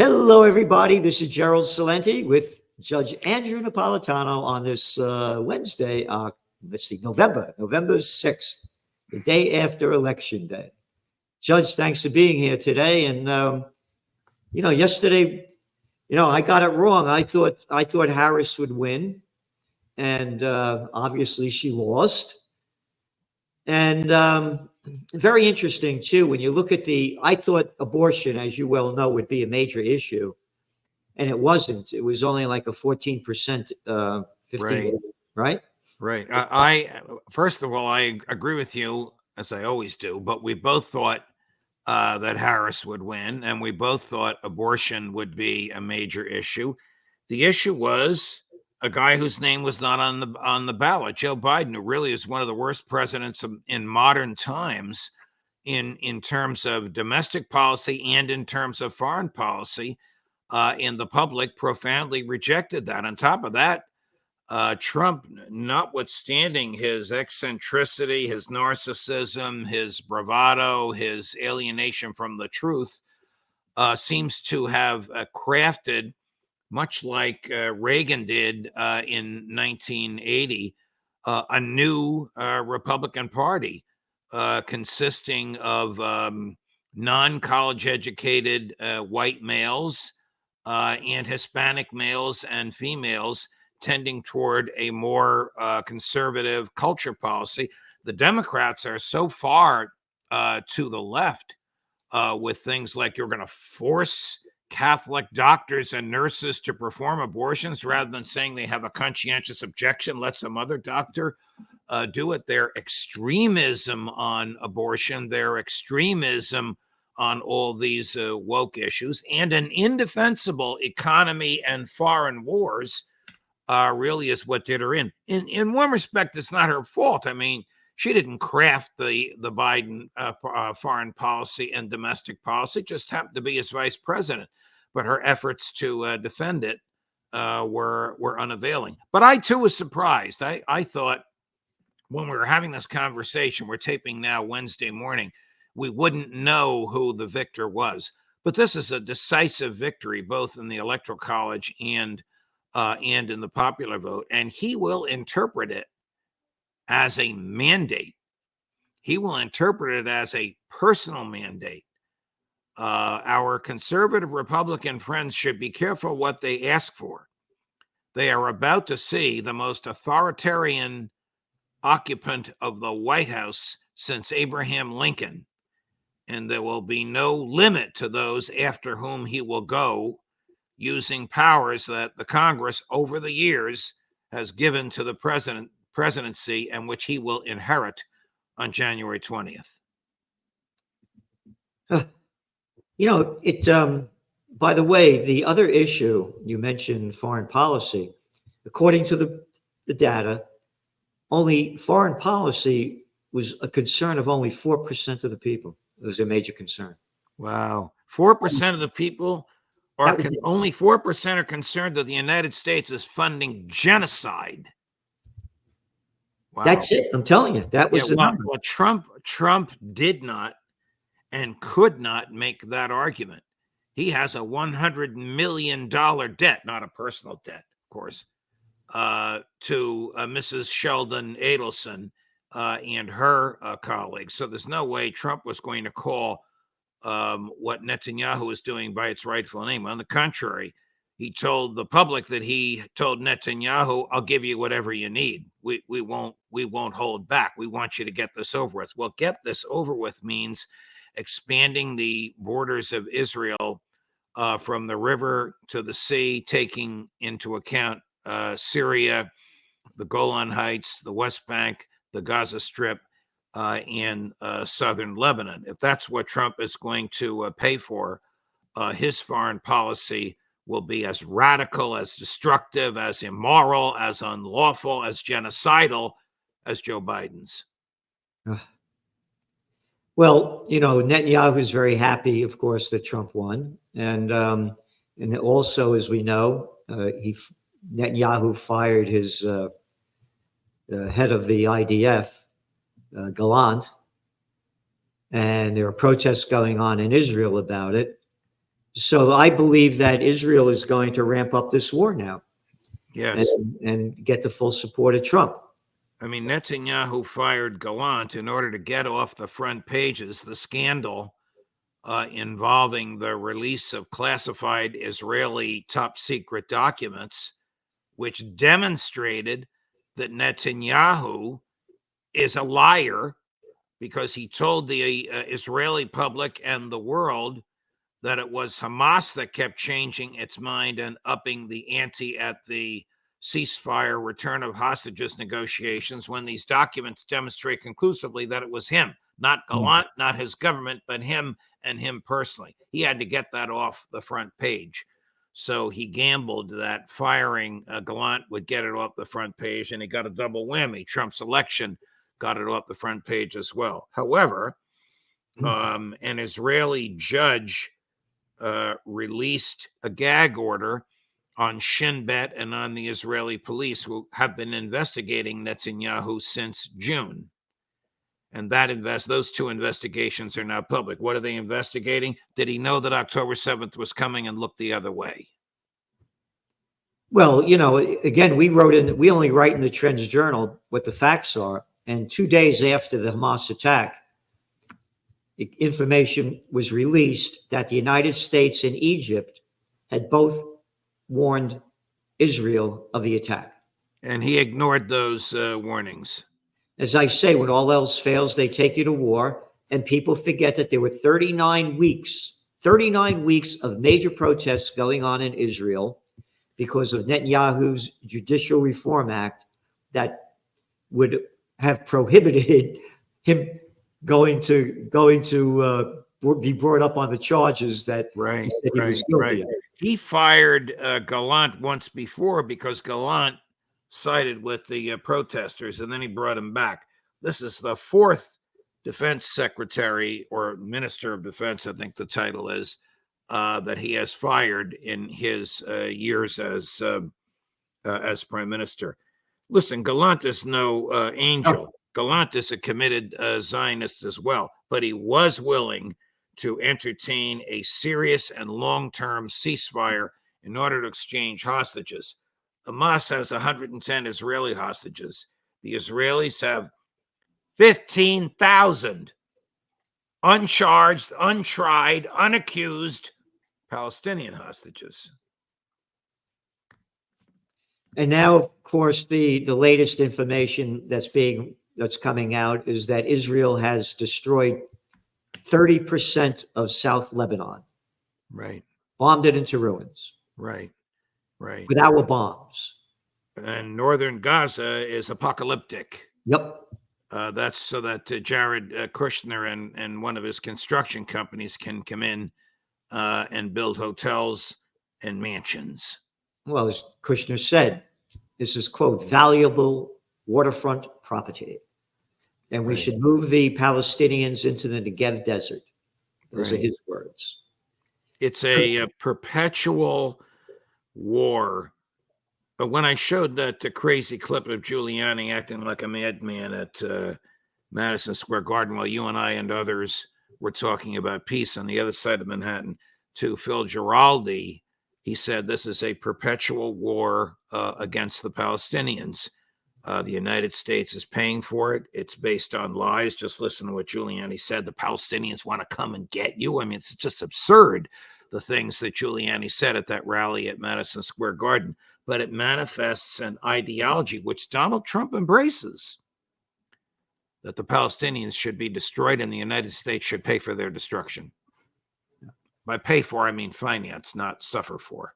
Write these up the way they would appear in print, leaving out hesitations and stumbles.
Hello, everybody. This is Gerald Salenti with Judge Andrew Napolitano on this Wednesday. November 6th, the day after Election Day. Judge, thanks for being here today. And yesterday, I got it wrong. I thought Harris would win, and obviously she lost. And very interesting too when you look at I thought abortion, as you well know, would be a major issue, and it wasn't. It was only like a 14%, 15, right? Right. I first of all, I agree with you as I always do, but we both thought that Harris would win, and we both thought abortion would be a major issue. The issue was a guy whose name was not on the ballot, Joe Biden, who really is one of the worst presidents in modern times in terms of domestic policy and in terms of foreign policy. And the public profoundly rejected that. On top of that, Trump, notwithstanding his eccentricity, his narcissism, his bravado, his alienation from the truth, seems to have crafted, much like Reagan did in 1980, a new Republican Party consisting of non-college educated white males and Hispanic males and females, tending toward a more conservative culture policy. The Democrats are so far to the left with things like you're going to force Catholic doctors and nurses to perform abortions rather than saying they have a conscientious objection, let some other doctor do it. Their extremism on abortion, their extremism on all these woke issues, and an indefensible economy and foreign wars really is what did her in. In one respect, it's not her fault. I mean, she didn't craft the Biden foreign policy and domestic policy, just happened to be his vice president. But her efforts to defend it were unavailing. But I, too, was surprised. I thought when we were having this conversation, we're taping now Wednesday morning, we wouldn't know who the victor was. But this is a decisive victory, both in the Electoral College and in the popular vote. And he will interpret it as a mandate. He will interpret it as a personal mandate. Our conservative Republican friends should be careful what they ask for. They are about to see the most authoritarian occupant of the White House since Abraham Lincoln. And there will be no limit to those after whom he will go, using powers that the Congress over the years has given to the presidency and which he will inherit on January 20th. By the way, the other issue you mentioned, foreign policy, according to the data, only foreign policy was a concern of only 4% of the people. It was a major concern. Wow. 4% of the people are only 4% are concerned that the United States is funding genocide. Wow. That's it. I'm telling you, that was the number. Well, Trump did not and could not make that argument. He has a $100 million debt, not a personal debt, of course, to Mrs. Sheldon Adelson and her colleagues. So there's no way Trump was going to call what Netanyahu is doing by its rightful name. On the contrary, he told the public that he told Netanyahu, "I'll give you whatever you need. We won't hold back. We want you to get this over with." Well, get this over with means expanding the borders of Israel from the river to the sea, taking into account Syria, the Golan Heights, the West Bank, the Gaza Strip, and southern Lebanon. If that's what Trump is going to pay for, his foreign policy will be as radical, as destructive, as immoral, as unlawful, as genocidal as Joe Biden's. Well, Netanyahu is very happy, of course, that Trump won. And also, as we know, Netanyahu fired his head of the IDF, Gallant, and there are protests going on in Israel about it. So I believe that Israel is going to ramp up this war now Yes. and get the full support of Trump. I mean, Netanyahu fired Gallant in order to get off the front pages the scandal involving the release of classified Israeli top secret documents, which demonstrated that Netanyahu is a liar because he told the Israeli public and the world that it was Hamas that kept changing its mind and upping the ante at the ceasefire return of hostages negotiations, when these documents demonstrate conclusively that it was him, not Gallant, not his government, but him and him personally. He had to get that off the front page. So he gambled that firing Gallant would get it off the front page, and he got a double whammy. Trump's election got it off the front page as well. However, an Israeli judge released a gag order on Shin Bet and on the Israeli police, who have been investigating Netanyahu since June. And those two investigations are now public. What are they investigating? Did he know that October 7th was coming and look the other way? Well, again, we only write in the Trends Journal what the facts are. And 2 days after the Hamas attack, information was released that the United States and Egypt had both warned Israel of the attack. And he ignored those warnings. As I say, when all else fails, they take you to war. And people forget that there were 39 weeks of major protests going on in Israel because of Netanyahu's Judicial Reform Act that would have prohibited him going to be brought up on the charges that right. he was guilty of. He fired Gallant once before because Gallant sided with the protesters, and then he brought him back. This is the fourth defense secretary or minister of defense, I think the title is, that he has fired in his years as prime minister. Listen, Gallant is no angel. Oh. Gallant is a committed Zionist as well, but he was willing to entertain a serious and long-term ceasefire in order to exchange hostages. Hamas has 110 Israeli hostages. The Israelis have 15,000 uncharged, untried, unaccused Palestinian hostages. And now, of course, the latest information that's coming out is that Israel has destroyed 30% of South Lebanon. Right. Bombed it into ruins. Right. With our bombs. And northern Gaza is apocalyptic. Yep. That's so that Jared Kushner and one of his construction companies can come in and build hotels and mansions. Well, as Kushner said, this is, quote, valuable waterfront property. And we should move the Palestinians into the Negev desert. Those are his words. It's a perpetual war. But when I showed that crazy clip of Giuliani acting like a madman at Madison Square Garden while you and I and others were talking about peace on the other side of Manhattan to Phil Giraldi, he said this is a perpetual war against the Palestinians. The United States is paying for it. It's based on lies. Just listen to what Giuliani said. The Palestinians want to come and get you. I mean, it's just absurd, the things that Giuliani said at that rally at Madison Square Garden. But it manifests an ideology which Donald Trump embraces, that the Palestinians should be destroyed and the United States should pay for their destruction. By pay for, I mean finance, not suffer for.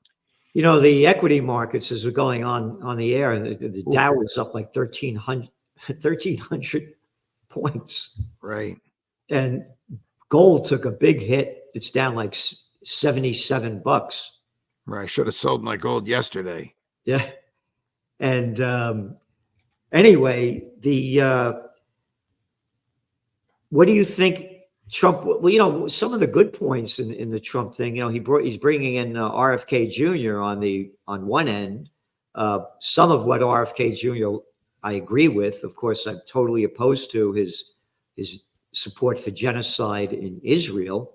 The equity markets, as we're going on the air, the Dow is up like 1,300 points. Right. And gold took a big hit. It's down like $77. Right. I should have sold my gold yesterday. Yeah. And anyway, what do you think Trump? Well, some of the good points in the Trump thing, he's bringing in RFK Jr. on one end. Some of what RFK Jr. I agree with. Of course, I'm totally opposed to his support for genocide in Israel.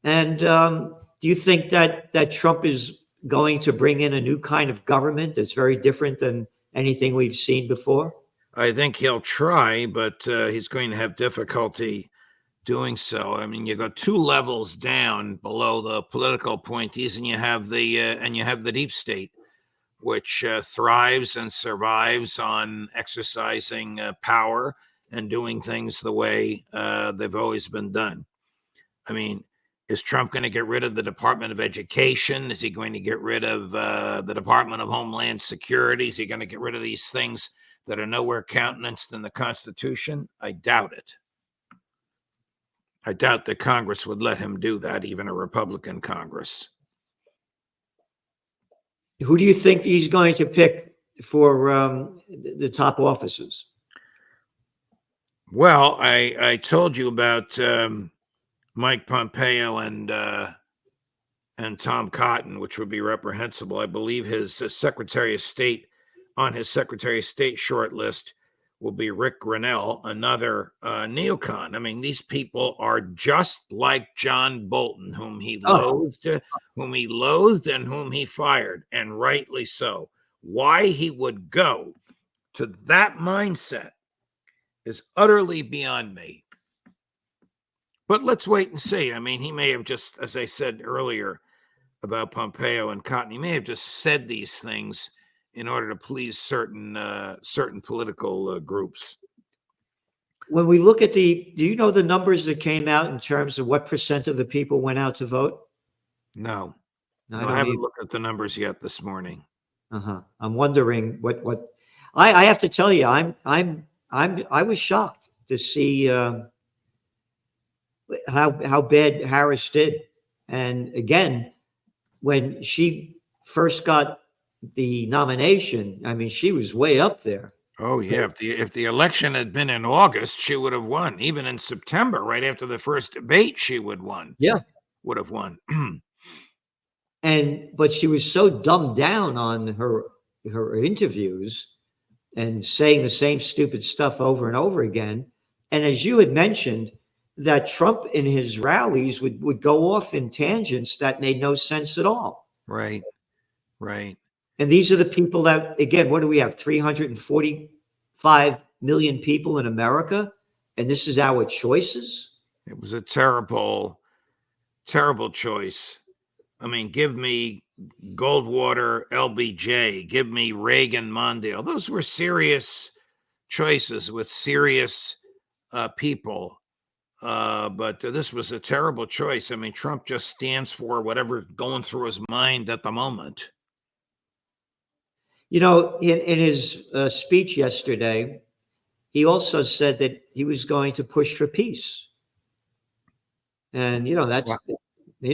And do Do you think that Trump is going to bring in a new kind of government that's very different than anything we've seen before? I think he'll try, but he's going to have difficulty doing so. I mean, you go two levels down below the political appointees, and you have the deep state, which thrives and survives on exercising power and doing things the way they've always been done. I mean, is Trump going to get rid of the Department of Education? Is he going to get rid of the Department of Homeland Security? Is he going to get rid of these things that are nowhere countenanced in the Constitution? I doubt it. I doubt that Congress would let him do that, even a Republican Congress. Who do you think he's going to pick for the top offices? Well, I told you about Mike Pompeo and Tom Cotton, which would be reprehensible. I believe his Secretary of State on his Secretary of State short list will be Rick Grenell, another neocon. I mean, these people are just like John Bolton, whom he loathed, and whom he fired, and rightly so. Why he would go to that mindset is utterly beyond me. But let's wait and see. I mean, he may have just, as I said earlier about Pompeo and Cotton, he may have just said these things in order to please certain political groups. When we look at do you know the numbers that came out in terms of what percent of the people went out to vote? No, I haven't looked at the numbers yet this morning. I'm wondering what I have to tell you. I was shocked to see how bad Harris did. And again, when she first got the nomination, I mean, she was way up there. Oh yeah, if the election had been in August, she would have won. Even in September, right after the first debate, she would have won. But she was so dumbed down on her interviews and saying the same stupid stuff over and over again. And as you had mentioned, that Trump in his rallies would go off in tangents that made no sense at all. Right. And these are the people that, again, what do we have? 345 million people in America. And this is our choices. It was a terrible, terrible choice. I mean, give me Goldwater, LBJ, give me Reagan, Mondale. Those were serious choices with serious people. But this was a terrible choice. I mean, Trump just stands for whatever's going through his mind at the moment. You know, in his speech yesterday, he also said that he was going to push for peace. And, you know, that's,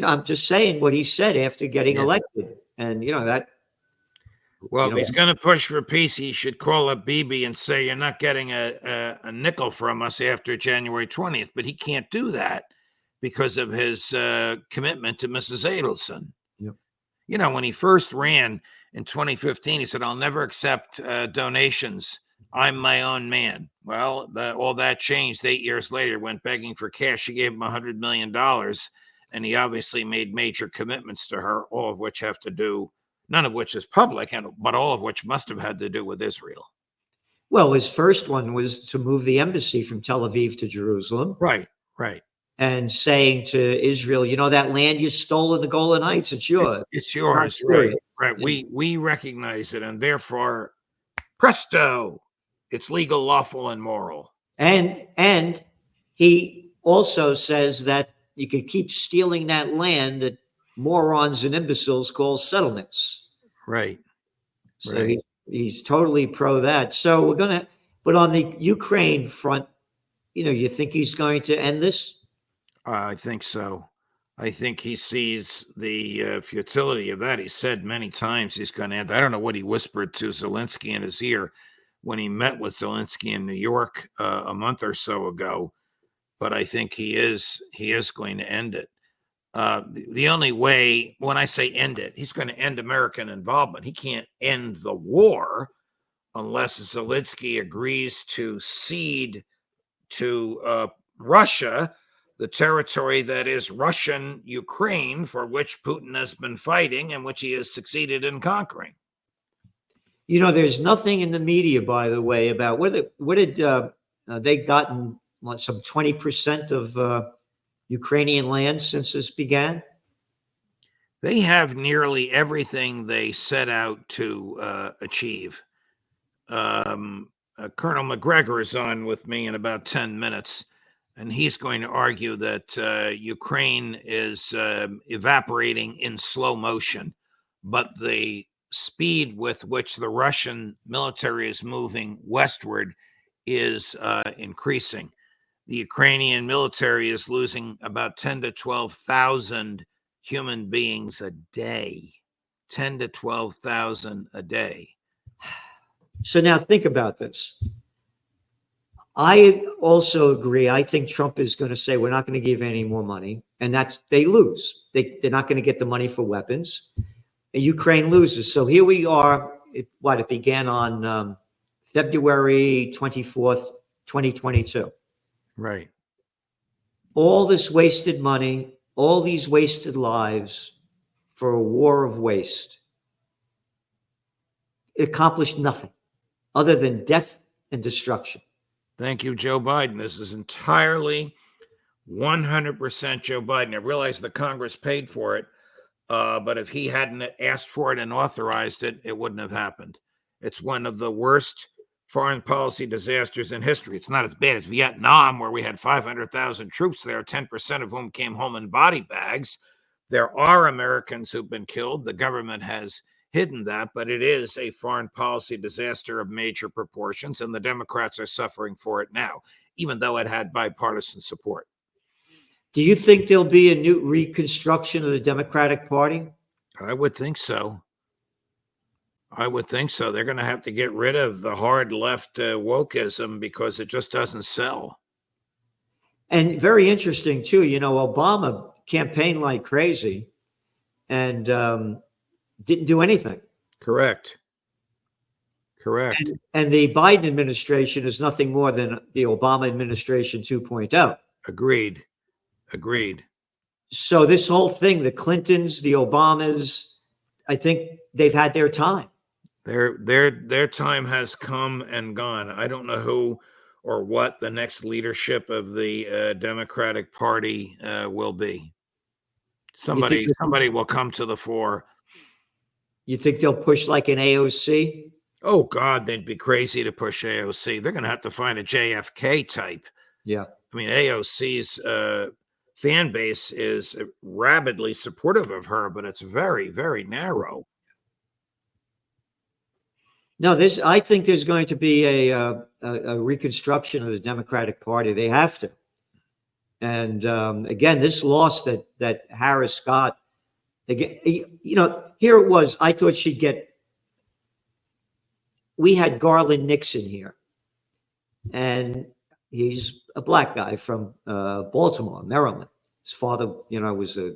I'm just saying what he said after getting elected. And, you know, that. Well, if he's going to push for peace, he should call up Bibi and say, you're not getting a nickel from us after January 20th. But he can't do that because of his commitment to Mrs. Adelson. Yep. You know, when he first ran in 2015, he said, I'll never accept donations. I'm my own man. Well, all that changed 8 years later, went begging for cash. She gave him $100 million. And he obviously made major commitments to her, all of which have to do, none of which is public, but all of which must have had to do with Israel. Well, his first one was to move the embassy from Tel Aviv to Jerusalem. Right. And saying to Israel, you know, that land you stole in the Golan Heights, it's yours. It's yours, right. We recognize it, and therefore, presto, it's legal, lawful, and moral. And he also says that you could keep stealing that land that morons and imbeciles call settlements. Right. So he's totally pro that. So we're going to, but on the Ukraine front, you know, you think he's going to end this? I think so. I think he sees the futility of that. He said many times he's going to end. I don't know what he whispered to Zelensky in his ear when he met with Zelensky in New York a month or so ago, but I think he is going to end it. The only way, when I say end it, he's going to end American involvement. He can't end the war unless Zelensky agrees to cede to Russia the territory that is Russian Ukraine, for which Putin has been fighting and which he has succeeded in conquering. You know, there's nothing in the media, by the way, about what did they gotten some 20% of Ukrainian land since this began? They have nearly everything they set out to achieve. Colonel McGregor is on with me in about 10 minutes, and he's going to argue that Ukraine is evaporating in slow motion, but the speed with which the Russian military is moving westward is increasing. The Ukrainian military is losing about 10 to 12,000 human beings a day. 10 to 12,000 a day. So now think about this. I also agree. I think Trump is going to say, we're not going to give any more money. And they lose. They're not going to get the money for weapons. And Ukraine loses. So here we are. It began on February 24th, 2022. Right. All this wasted money, all these wasted lives for a war of waste. It accomplished nothing other than death and destruction. Thank you, Joe Biden. This is entirely 100% Joe Biden. I realize the Congress paid for it, but if he hadn't asked for it and authorized it, it wouldn't have happened. It's one of the worst foreign policy disasters in history. It's not as bad as Vietnam, where we had 500,000 troops there, 10% of whom came home in body bags. There are Americans who've been killed. The government has hidden that, but it is a foreign policy disaster of major proportions, and the Democrats are suffering for it now, even though it had bipartisan support. Do you think there'll be a new reconstruction of the Democratic Party? I would think so. I would think so. They're going to have to get rid of the hard left wokeism because it just doesn't sell. And very interesting, too, you know, Obama campaigned like crazy and didn't do anything. Correct. And the Biden administration is nothing more than the Obama administration 2.0. Agreed. So this whole thing, the Clintons, the Obamas, I think they've had their time. Their time has come and gone. I don't know who or what the next leadership of the Democratic Party will be. Somebody will come to the fore. You think they'll push like an AOC? Oh, God, they'd be crazy to push AOC. They're going to have to find a JFK type. Yeah. I mean, AOC's fan base is rabidly supportive of her, but it's very, very narrow. No, I think there's going to be a reconstruction of the Democratic Party. They have to. And again, this loss that Harris got, again, you know, here it was. I thought she'd get. We had Garland Nixon here, and he's a black guy from Baltimore, Maryland. His father, you know, was he's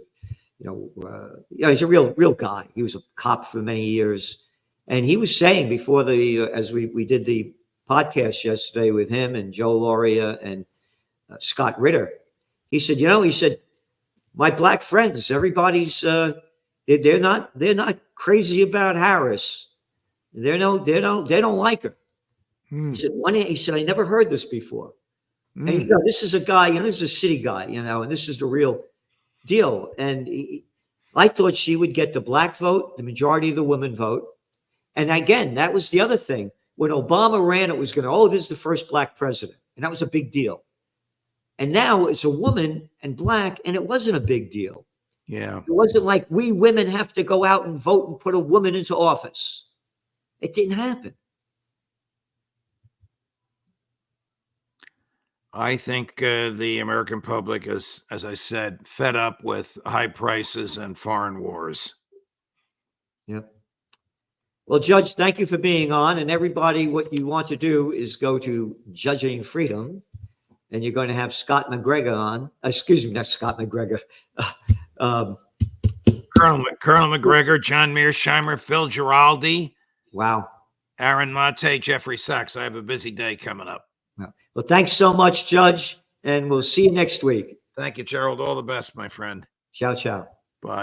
a real guy. He was a cop for many years. And he was saying before as we did the podcast yesterday with him and Joe Lauria and Scott Ritter, he said, my black friends, everybody's, they're not crazy about Harris. They don't like her. He said, I never heard this before. And this is a guy, this is a city guy, and this is the real deal. And I thought she would get the black vote, the majority of the women vote. And again, that was the other thing. When Obama ran, it was this is the first black president. And that was a big deal. And now it's a woman and black, and it wasn't a big deal. Yeah. It wasn't like we women have to go out and vote and put a woman into office. It didn't happen. I think the American public is, as I said, fed up with high prices and foreign wars. Yep. Well, Judge, thank you for being on. And everybody, what you want to do is go to Judging Freedom, and you're going to have Scott McGregor on. Excuse me, not Scott McGregor. Colonel McGregor, John Mearsheimer, Phil Giraldi. Wow. Aaron Mate, Jeffrey Sachs. I have a busy day coming up. Well, thanks so much, Judge, and we'll see you next week. Thank you, Gerald. All the best, my friend. Ciao, ciao. Bye.